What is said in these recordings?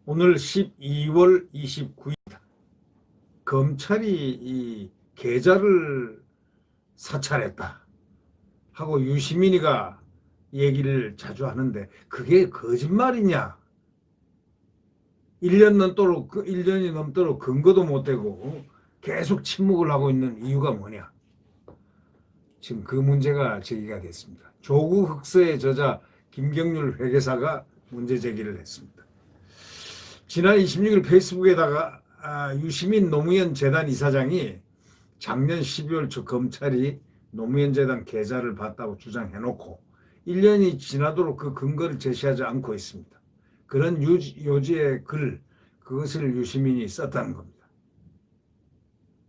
오늘 12월 29일 검찰이 이 계좌를 사찰했다 하고 유시민이가 얘기를 자주 하는데 그게 거짓말이냐? 1년이 넘도록 근거도 못 대고 계속 침묵을 하고 있는 이유가 뭐냐? 지금 그 문제가 제기가 됐습니다. 조국 흑서의 저자 김경률 회계사가 문제 제기를 했습니다. 지난 26일 페이스북에다가 유시민 노무현 재단 이사장이 작년 12월 초 검찰이 노무현 재단 계좌를 봤다고 주장해놓고 1년이 지나도록 그 근거를 제시하지 않고 있습니다. 그런 요지의 글, 그것을 유시민이 썼다는 겁니다.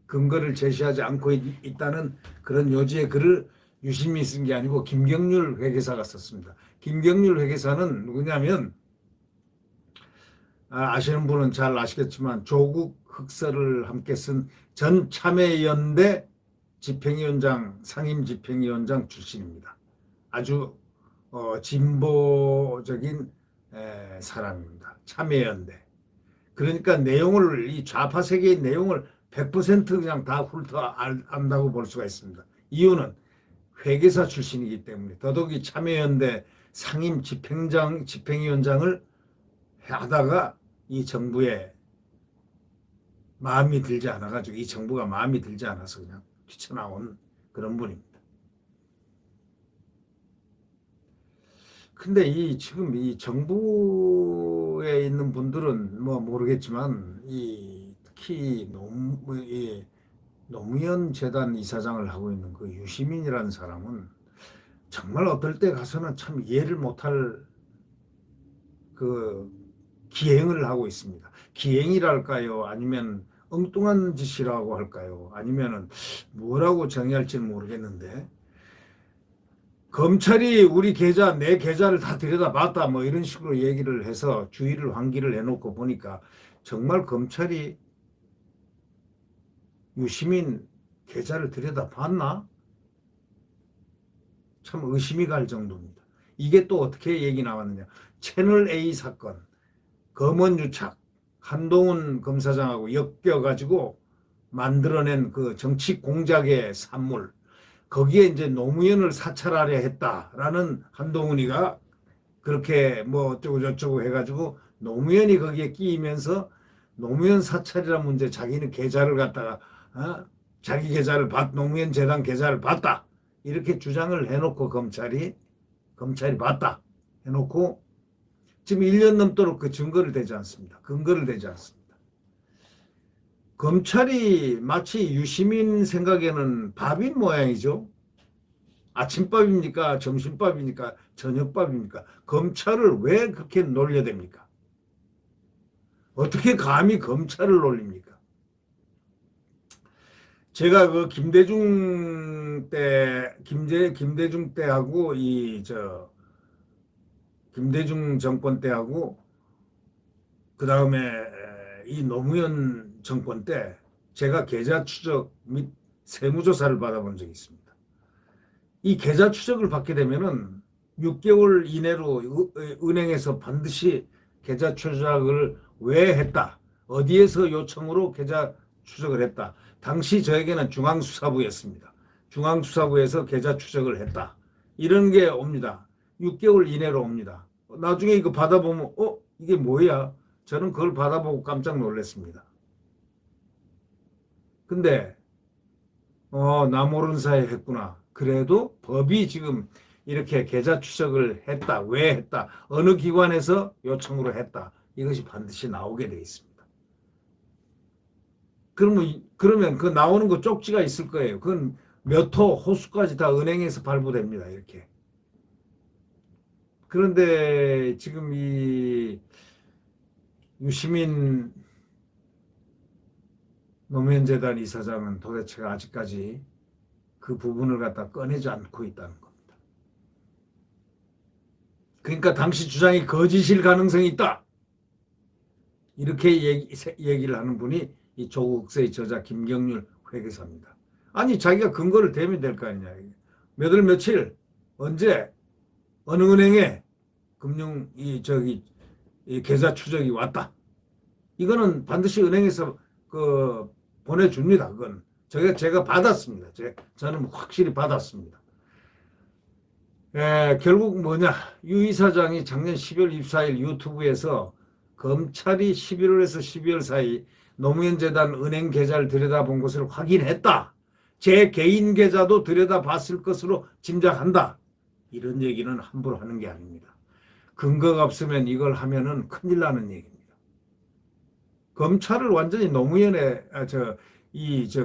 근거를 제시하지 않고 있다는 그런 요지의 글을 유시민이 쓴 게 아니고 김경률 회계사가 썼습니다. 김경률 회계사는 누구냐면 아시는 분은 잘 아시겠지만 조국 흑서를 함께 쓴 전 참여연대 집행위원장, 상임 집행위원장 출신입니다. 아주 진보적인 사람입니다. 참여연대. 그러니까 내용을, 이 좌파 세계의 내용을 100% 그냥 다 훑어 안다고 볼 수가 있습니다. 이유는 회계사 출신이기 때문에. 더더욱이 참여연대 상임 집행위원장을 하다가 이 정부에 마음이 들지 않아가지고, 이 정부가 마음이 들지 않아서 그냥 뛰쳐나온 그런 분입니다. 근데 지금 이 정부에 있는 분들은 뭐 모르겠지만 특히 노무현 재단 이사장을 하고 있는 그 유시민이라는 사람은 정말 어떨 때 가서는 참 이해를 못할 그 기행을 하고 있습니다. 기행이랄까요? 아니면 엉뚱한 짓이라고 할까요? 아니면은 뭐라고 정의할지는 모르겠는데, 검찰이 우리 계좌, 내 계좌를 다 들여다봤다 뭐 이런 식으로 얘기를 해서 주의를 환기를 해놓고 보니까 정말 검찰이 유시민 계좌를 들여다봤나? 참 의심이 갈 정도입니다. 이게 또 어떻게 얘기 나왔느냐? 채널 A 사건, 검언유착, 한동훈 검사장하고 엮여가지고 만들어낸 그 정치 공작의 산물, 거기에 이제 노무현을 사찰하려 했다라는 한동훈이가 그렇게 뭐 어쩌고 저쩌고 해가지고 노무현이 거기에 끼이면서 노무현 사찰이라는 문제, 자기는 계좌를 갖다가 자기 계좌를 노무현 재단 계좌를 봤다 이렇게 주장을 해놓고 검찰이 봤다 해놓고 지금 1년 넘도록 그 증거를 대지 않습니다. 근거를 대지 않습니다. 검찰이 마치 유시민 생각에는 밥인 모양이죠. 아침밥입니까? 점심밥입니까? 저녁밥입니까? 검찰을 왜 그렇게 놀려댑니까? 어떻게 감히 검찰을 놀립니까? 제가 그 김대중 때하고 김대중 정권 때하고 그 다음에 이 노무현 정권 때 제가 계좌 추적 및 세무조사를 받아본 적이 있습니다. 이 계좌 추적을 받게 되면은 6개월 이내로 은행에서 반드시 계좌 추적을 왜 했다, 어디에서 요청으로 계좌 추적을 했다. 당시 저에게는 중앙수사부였습니다. 중앙수사부에서 계좌 추적을 했다. 이런 게 옵니다. 6개월 이내로 옵니다. 나중에 이거 받아보면 이게 뭐야? 저는 그걸 받아보고 깜짝 놀랐습니다. 근데 나 모르는 사이에 했구나. 그래도 법이 지금 이렇게 계좌 추적을 했다. 왜 했다. 어느 기관에서 요청으로 했다. 이것이 반드시 나오게 돼 있습니다. 그러면 그 나오는 거 쪽지가 있을 거예요. 그건 몇 호, 호수까지 다 은행에서 발부됩니다. 이렇게. 그런데 지금 이 유시민 노무현재단 이사장은 도대체가 아직까지 그 부분을 갖다 꺼내지 않고 있다는 겁니다. 그러니까 당시 주장이 거짓일 가능성이 있다. 이렇게 얘기를 하는 분이 이 조국 흑서의 저자 김경률 회계사입니다. 아니 자기가 근거를 대면 될 거 아니냐. 몇 월 며칠 언제 어느 은행에 이 계좌 추적이 왔다. 이거는 반드시 은행에서 보내줍니다. 그건 제가 받았습니다. 저는 확실히 받았습니다. 결국 뭐냐? 유 이사장이 작년 12월 24일 유튜브에서 검찰이 11월에서 12월 사이 노무현 재단 은행 계좌를 들여다본 것을 확인했다. 제 개인 계좌도 들여다봤을 것으로 짐작한다. 이런 얘기는 함부로 하는 게 아닙니다. 근거가 없으면 이걸 하면은 큰일 나는 얘기입니다. 검찰을 완전히 노무현의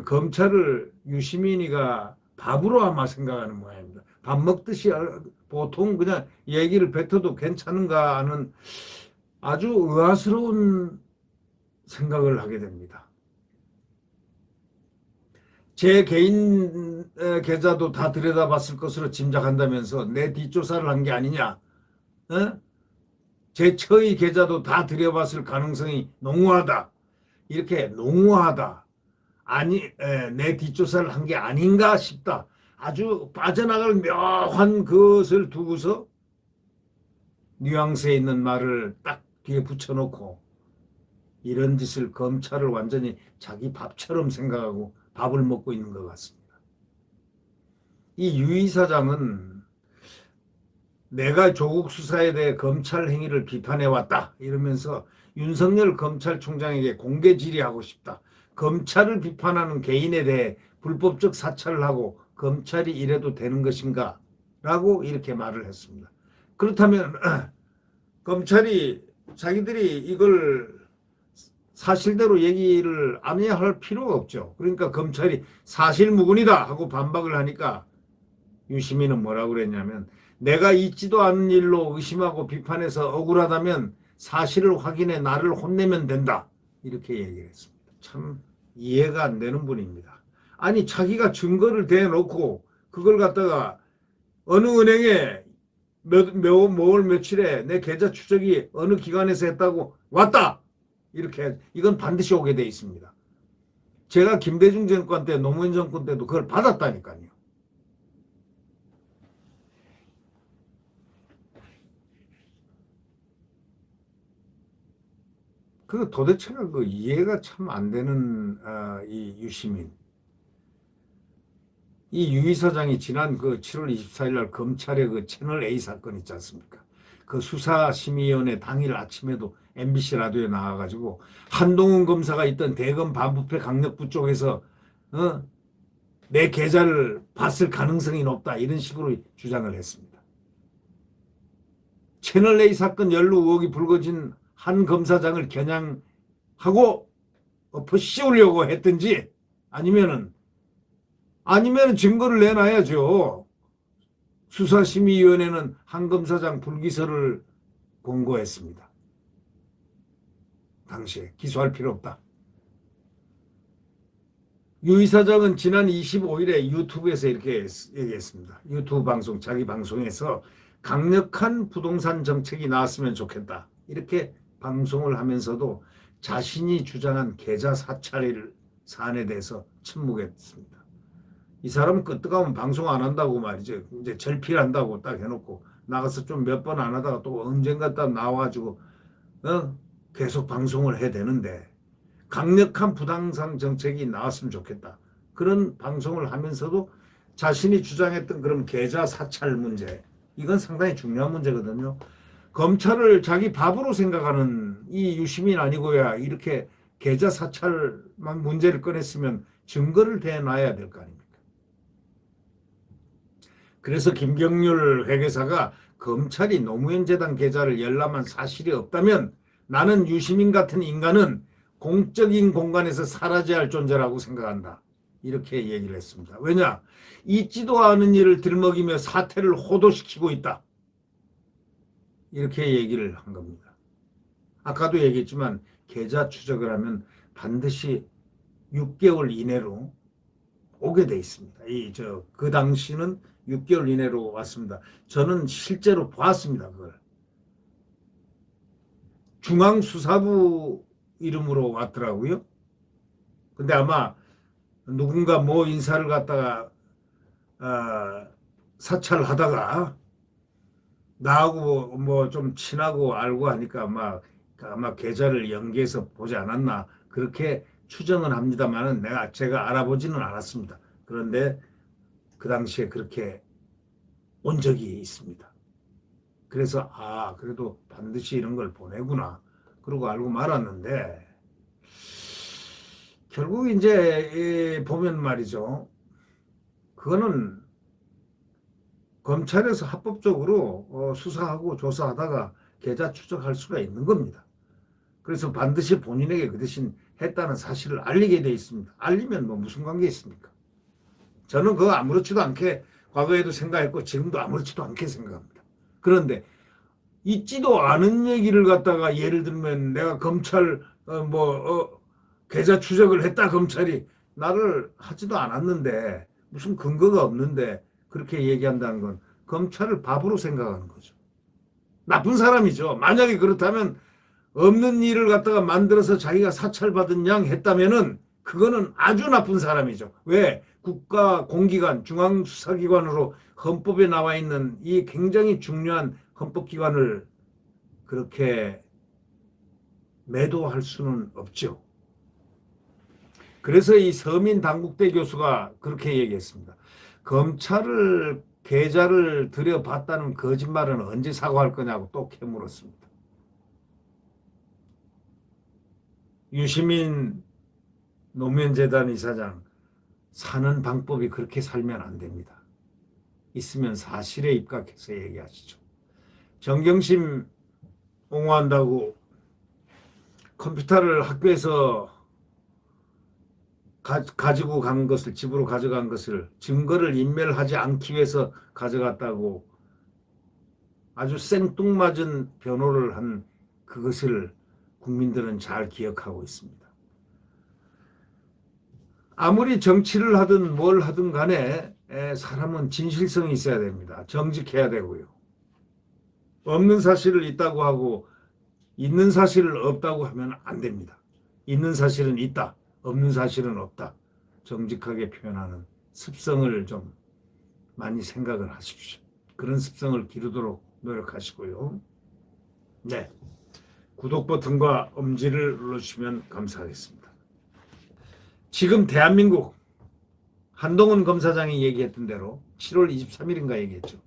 검찰을 유시민이가 밥으로 아마 생각하는 모양입니다. 밥 먹듯이 보통 그냥 얘기를 뱉어도 괜찮은가 하는 아주 의아스러운 생각을 하게 됩니다. 제 개인 계좌도 다 들여다봤을 것으로 짐작한다면서 내 뒷조사를 한 게 아니냐? 어? 제 처의 계좌도 다 들여봤을 가능성이 농후하다. 이렇게 농후하다. 아니, 내 뒷조사를 한 게 아닌가 싶다. 아주 빠져나갈 묘한 것을 두고서 뉘앙스에 있는 말을 딱 뒤에 붙여놓고 이런 짓을 검찰을 완전히 자기 밥처럼 생각하고 밥을 먹고 있는 것 같습니다. 이 유 이사장은 내가 조국 수사에 대해 검찰 행위를 비판해왔다 이러면서 윤석열 검찰총장에게 공개 질의하고 싶다. 검찰을 비판하는 개인에 대해 불법적 사찰을 하고 검찰이 이래도 되는 것인가? 라고 이렇게 말을 했습니다. 그렇다면 검찰이 자기들이 이걸 사실대로 얘기를 안 해야 할 필요가 없죠. 그러니까 검찰이 사실무근이다 하고 반박을 하니까 유시민은 뭐라고 그랬냐면 내가 있지도 않은 일로 의심하고 비판해서 억울하다면 사실을 확인해 나를 혼내면 된다. 이렇게 얘기를 했습니다. 참 이해가 안 되는 분입니다. 아니 자기가 증거를 대놓고 그걸 갖다가 어느 은행에 월 며칠에 내 계좌 추적이 어느 기관에서 했다고 왔다. 이렇게 이건 반드시 오게 돼 있습니다. 제가 김대중 정권 때 노무현 정권 때도 그걸 받았다니까요. 도대체가 이해가 참 안 되는 이 유시민. 이 유 이사장이 지난 7월 24일 날 검찰의 채널 A 사건 있지 않습니까? 수사심의위원회 당일 아침에도 MBC 라디오에 나와가지고 한동훈 검사가 있던 대검 반부패 강력부 쪽에서 내 계좌를 봤을 가능성이 높다 이런 식으로 주장을 했습니다. 채널 A 사건 연루 의혹이 불거진 한 검사장을 겨냥하고 엎어 씌우려고 했든지 아니면은 증거를 내놔야죠. 수사심의위원회는 한 검사장 불기소를 권고했습니다. 당시에 기소할 필요 없다. 유 이사장은 지난 25일에 유튜브에서 이렇게 얘기했습니다. 유튜브 방송, 자기 방송에서 강력한 부동산 정책이 나왔으면 좋겠다. 이렇게 방송을 하면서도 자신이 주장한 계좌 사찰 사안에 대해서 침묵했습니다. 이 사람은 끄떡하면 방송 안 한다고 말이죠. 이제 절필한다고 딱 해놓고 나가서 좀 몇 번 안 하다가 또 언젠가 딱 나와가지고 계속 방송을 해야 되는데 강력한 부동산 정책이 나왔으면 좋겠다. 그런 방송을 하면서도 자신이 주장했던 그런 계좌 사찰 문제 이건 상당히 중요한 문제거든요. 검찰을 자기 밥으로 생각하는 이 유시민 아니고야 이렇게 계좌 사찰만 문제를 꺼냈으면 증거를 대놔야 될 거 아닙니까? 그래서 김경률 회계사가 검찰이 노무현 재단 계좌를 열람한 사실이 없다면 나는 유시민 같은 인간은 공적인 공간에서 사라져야 할 존재라고 생각한다. 이렇게 얘기를 했습니다. 왜냐? 있지도 않은 일을 들먹이며 사태를 호도시키고 있다. 이렇게 얘기를 한 겁니다. 아까도 얘기했지만 계좌 추적을 하면 반드시 6개월 이내로 오게 돼 있습니다. 그 당시는 6개월 이내로 왔습니다. 저는 실제로 봤습니다. 그걸. 중앙수사부 이름으로 왔더라고요. 근데 아마 누군가 뭐 인사를 갖다가 사찰하다가 나하고 뭐 좀 친하고 알고 하니까 막 아마 계좌를 연계해서 보지 않았나 그렇게 추정은 합니다만은 제가 알아보지는 않았습니다. 그런데 그 당시에 그렇게 온 적이 있습니다. 그래서 그래도 반드시 이런 걸 보내구나 그러고 알고 말았는데 결국 이제 보면 말이죠. 그거는 검찰에서 합법적으로 수사하고 조사하다가 계좌 추적할 수가 있는 겁니다. 그래서 반드시 본인에게 그 대신 했다는 사실을 알리게 돼 있습니다. 알리면 뭐 무슨 관계 있습니까? 저는 그거 아무렇지도 않게 과거에도 생각했고 지금도 아무렇지도 않게 생각합니다. 그런데 있지도 않은 얘기를 갖다가 예를 들면 내가 검찰 계좌 추적을 했다 검찰이 나를 하지도 않았는데 무슨 근거가 없는데 그렇게 얘기한다는 건 검찰을 바보로 생각하는 거죠. 나쁜 사람이죠. 만약에 그렇다면 없는 일을 갖다가 만들어서 자기가 사찰받은 양 했다면은 그거는 아주 나쁜 사람이죠. 왜? 국가 공기관, 중앙수사기관으로 헌법에 나와 있는 이 굉장히 중요한 헌법기관을 그렇게 매도할 수는 없죠. 그래서 이 서민 당국대 교수가 그렇게 얘기했습니다. 검찰을 계좌를 들여봤다는 거짓말은 언제 사과할 거냐고 또 캐물었습니다. 유시민 노무현재단 이사장 사는 방법이 그렇게 살면 안 됩니다. 있으면 사실에 입각해서 얘기하시죠. 정경심 옹호한다고 컴퓨터를 학교에서 가지고 간 것을 집으로 가져간 것을 증거를 인멸하지 않기 위해서 가져갔다고 아주 생뚱맞은 변호를 한 그것을 국민들은 잘 기억하고 있습니다. 아무리 정치를 하든 뭘 하든 간에 사람은 진실성이 있어야 됩니다. 정직해야 되고요. 없는 사실을 있다고 하고 있는 사실을 없다고 하면 안 됩니다. 있는 사실은 있다. 없는 사실은 없다. 정직하게 표현하는 습성을 좀 많이 생각을 하십시오. 그런 습성을 기르도록 노력하시고요. 네, 구독 버튼과 엄지를 눌러주시면 감사하겠습니다. 지금 대한민국 한동훈 검사장이 얘기했던 대로 7월 23일인가 얘기했죠.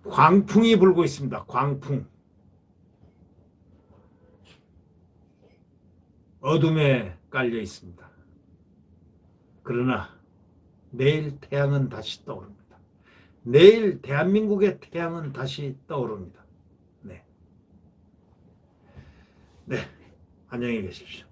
광풍이 불고 있습니다. 광풍. 어둠에 깔려 있습니다. 그러나 내일 태양은 다시 떠오릅니다. 내일 대한민국의 태양은 다시 떠오릅니다. 네. 네. 안녕히 계십시오.